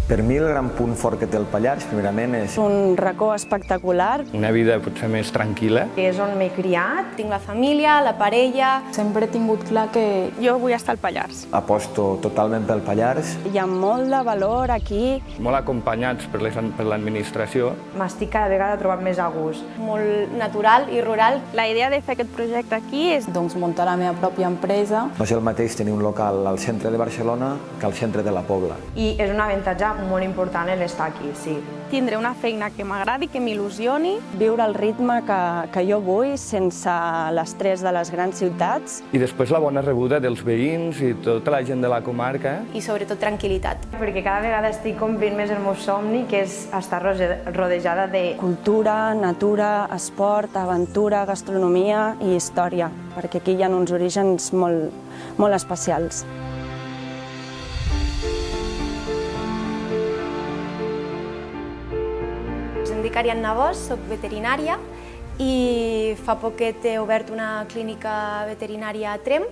Per mi el gran punt fort que té el Pallars, primerament, és un racó espectacular. Una vida potser més tranquil·la. És on m'he criat, tinc la família, la parella. Sempre he tingut clar que Jo vull estar al Pallars. aposto totalment pel Pallars. Hi ha molt de valor aquí. Molt acompanyats per l'administració. M'estic cada vegada trobant més a gust. Molt natural i rural. La idea de fer aquest projecte aquí és muntar la meva pròpia empresa. No és el mateix tenir un local al centre de Barcelona que al centre de la Pobla. I és un avantatge molt important l'estar aquí, sí. tindre una feina que m'agradi, que m'il·lusioni. Viure el ritme que jo vull sense l'estrès de les grans ciutats. I després la bona rebuda dels veïns i tota la gent de la comarca. I sobretot tranquil·litat. Perquè cada vegada estic complint més el meu somni, que és estar rodejada de Cultura, natura, esport, aventura, gastronomia i història, perquè aquí hi ha uns orígens molt especials. Em dic Ariadna Bosch, soc veterinària i fa poquet he obert una clínica veterinària a Tremp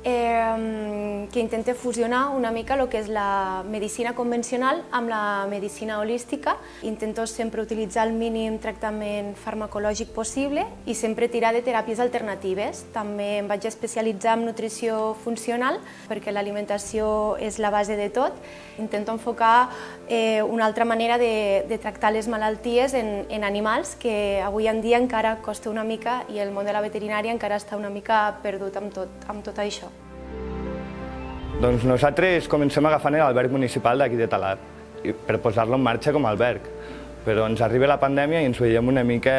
que intenta fusionar una mica el que és la medicina convencional amb la medicina holística. Intento sempre utilitzar el mínim tractament farmacològic possible i sempre tirar de teràpies alternatives. També em vaig especialitzar en nutrició funcional perquè l'alimentació és la base de tot. Intento enfocar una altra manera de tractar les malalties en animals que avui en dia encara costa una mica i el món de la veterinària encara està una mica perdut amb tot això. Doncs nosaltres comencem agafant l'alberg municipal d'aquí de Talar per posar-lo en marxa com a alberg. Però ens arriba la pandèmia i ens veiem una mica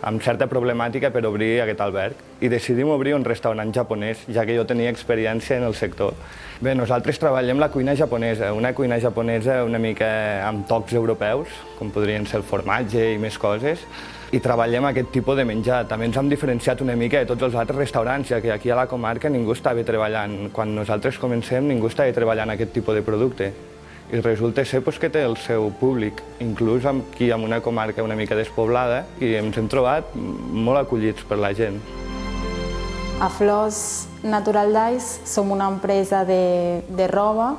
amb certa problemàtica per obrir aquest alberg. I decidim obrir un restaurant japonès, ja que jo tenia experiència en el sector. Bé, nosaltres treballem la cuina japonesa, una cuina japonesa una mica amb tocs europeus, com podrien ser el formatge i més coses, i treballem aquest tipus de menjar. També ens hem diferenciat una mica de tots els altres restaurants, ja que aquí a la comarca ningú estava treballant. Quan nosaltres comencem, ningú estava treballant aquest tipus de producte. I resulta ser que té el seu públic, inclús aquí en una comarca una mica despoblada, i ens hem trobat molt acollits per la gent. A Flors Natural Dyes som una empresa de roba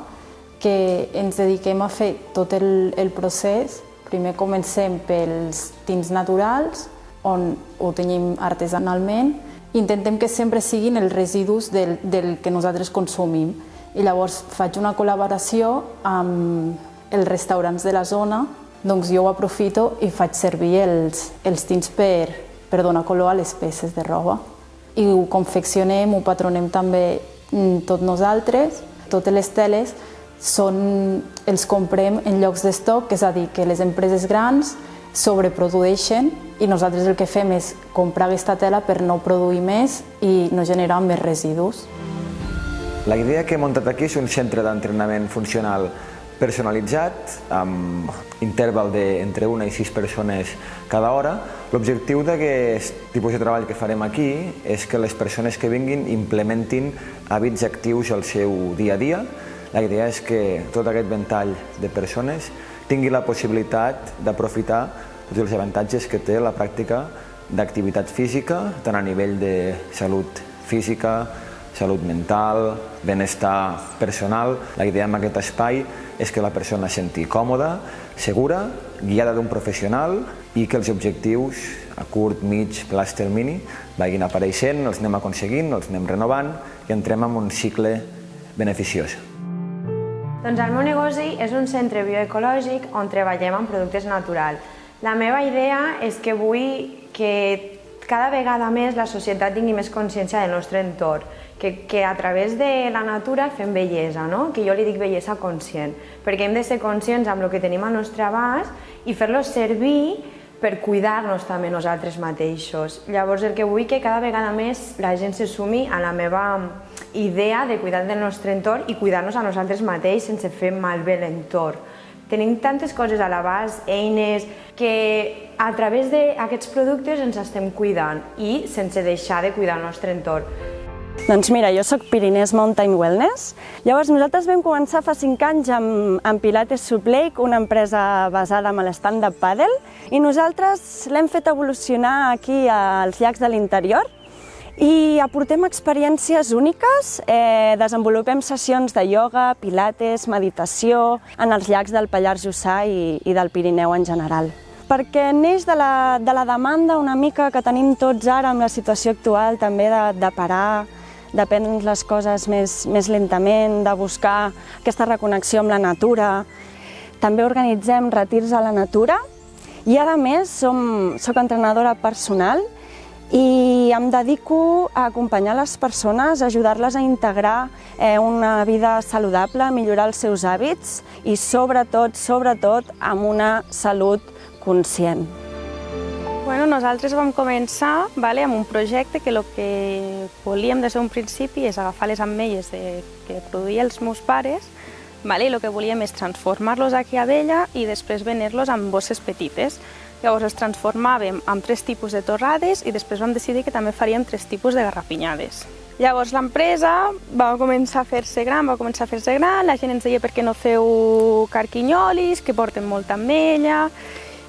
que ens dediquem a fer tot el procés. Primer comencem pels tints naturals, on ho tenim artesanalment. Intentem que sempre siguin els residus del que nosaltres consumim. I llavors faig una col·laboració amb els restaurants de la zona, doncs jo ho aprofito i faig servir els tints per donar color a les peces de roba. I ho confeccionem, ho patronem també tot nosaltres. Totes les teles els comprem en llocs d'estoc, és a dir, que les empreses grans sobreprodueixen i nosaltres el que fem és comprar aquesta tela per no produir més i no generar més residus. La idea que he muntat aquí és un centre d'entrenament funcional personalitzat, amb interval d'entre 1 i 6 persones cada hora. L'objectiu d'aquest tipus de treball que farem aquí és que les persones que vinguin implementin hàbits actius al seu dia a dia. La idea és que tot aquest ventall de persones tingui la possibilitat d'aprofitar tots els avantatges que té la pràctica d'activitat física, tant a nivell de salut física, salut mental, benestar personal. La idea amb aquest espai és que la persona es senti còmoda, segura, guiada d'un professional i que els objectius a curt, mig, llarg termini vagin apareixent, els anem aconseguint, els anem renovant i entrem en un cicle beneficiós. Doncs el meu negoci és un centre bioecològic on treballem amb productes naturals. La meva idea és que vull que cada vegada més la societat tingui més consciència del nostre entorn, que a través de la natura fem bellesa, que jo li dic bellesa conscient, perquè hem de ser conscients amb el que tenim al nostre abast i fer-lo servir per cuidar-nos també nosaltres mateixos. Llavors el que vull que cada vegada més la gent se sumi a la meva idea de cuidar del nostre entorn i cuidar-nos a nosaltres mateixos sense fer malbé l'entorn. Tenim tantes coses a l'abast, eines, que a través d'aquests productes ens estem cuidant i sense deixar de cuidar el nostre entorn. Doncs mira, jo soc Pyrenees Mountain Wellness. Llavors nosaltres vam començar fa 5 anys amb Pilates Sup Lake, una empresa basada en l'stand-up paddle, i nosaltres l'hem fet evolucionar aquí als llacs de l'interior I aportem experiències úniques, desenvolupem sessions de ioga, pilates, meditació en els llacs del Pallars Jussà i del Pirineu en general. Perquè neix de la demanda una mica que tenim tots ara amb la situació actual, també de parar, de prendre les coses més lentament, de buscar aquesta reconnexió amb la natura. També organitzem retirs a la natura i, a més, soc entrenadora personal i em dedico a acompanyar les persones, a ajudar-les a integrar una vida saludable, a millorar els seus hàbits i sobretot amb una salut conscient. Nosaltres vam començar amb un projecte que el que volíem des d'un principi és agafar les ametlles que produïen els meus pares i el que volíem és transformar-los aquí a Abella i després vendre-los en bosses petites. Llavors els transformàvem en 3 tipus de torrades i després vam decidir que també faríem 3 tipus de garrapinyades. Llavors l'empresa va començar a fer-se gran, la gent ens deia per què no feu carquinyolis, que porten molta ametlla,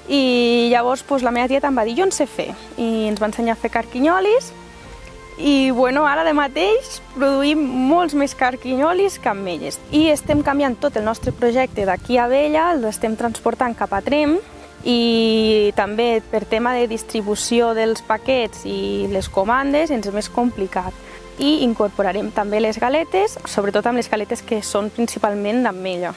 i llavors la meva tieta em va dir jo en sé fer i ens va ensenyar a fer carquinyolis i ara de mateix produïm molts més carquinyolis que ametlles i estem canviant tot el nostre projecte d'aquí a Abella, l'estem transportant cap a Tremp i també per tema de distribució dels paquets i les comandes ens és més complicat. I incorporarem també les galetes, sobretot amb les galetes que són principalment d'ametlla.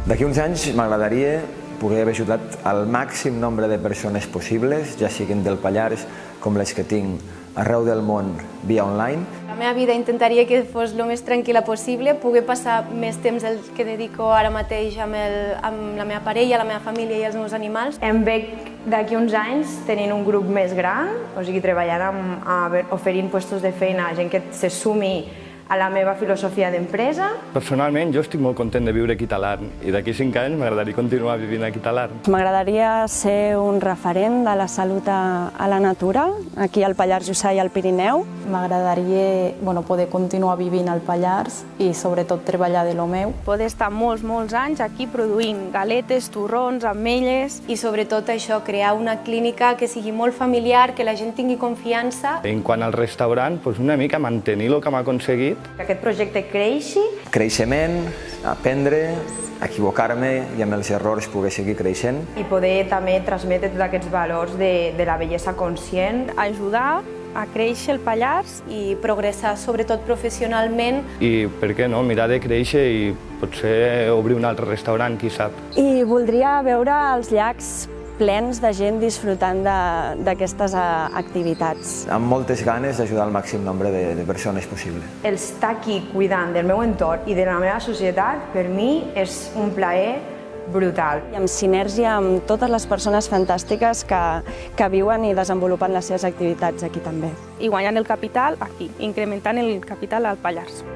D'aquí uns anys m'agradaria poder haver ajudat al màxim nombre de persones possibles, ja siguin del Pallars com les que tinc arreu del món via online. La meva vida intentaria que fos el més tranquil·la possible, poder passar més temps del que dedico ara mateix amb la meva parella, la meva família i els meus animals. Em veig d'aquí uns anys tenint un grup més gran, o sigui, treballant oferint llocs de feina a gent que se sumi a la meva filosofia d'empresa. Personalment, jo estic molt content de viure aquí a Talarn i d'aquí 5 anys m'agradaria continuar vivint aquí a Talarn. M'agradaria ser un referent de la salut a la natura, aquí al Pallars Jussà i al Pirineu. M'agradaria poder continuar vivint al Pallars i sobretot treballar de lo meu. Poder estar molts anys aquí produint galetes, torrons, ametlles. I sobretot això, crear una clínica que sigui molt familiar, que la gent tingui confiança. En quant al restaurant, una mica mantenir el que hem aconseguit. Que aquest projecte creixi. Creixement, aprendre, equivocar-me i amb els errors poder seguir creixent. I poder també transmetre tots aquests valors de la bellesa conscient. Ajudar a créixer el Pallars i progressar sobretot professionalment. I per què no, mirar de créixer i potser obrir un altre restaurant, qui sap. I voldria veure els llacs plens de gent disfrutant d'aquestes activitats. Amb moltes ganes d'ajudar al màxim nombre de persones possible. El estar aquí cuidant del meu entorn i de la meva societat, per mi és un plaer brutal. I amb sinergia amb totes les persones fantàstiques que viuen i desenvolupen les seves activitats aquí també. I guanyant el capital aquí, incrementant el capital al Pallars.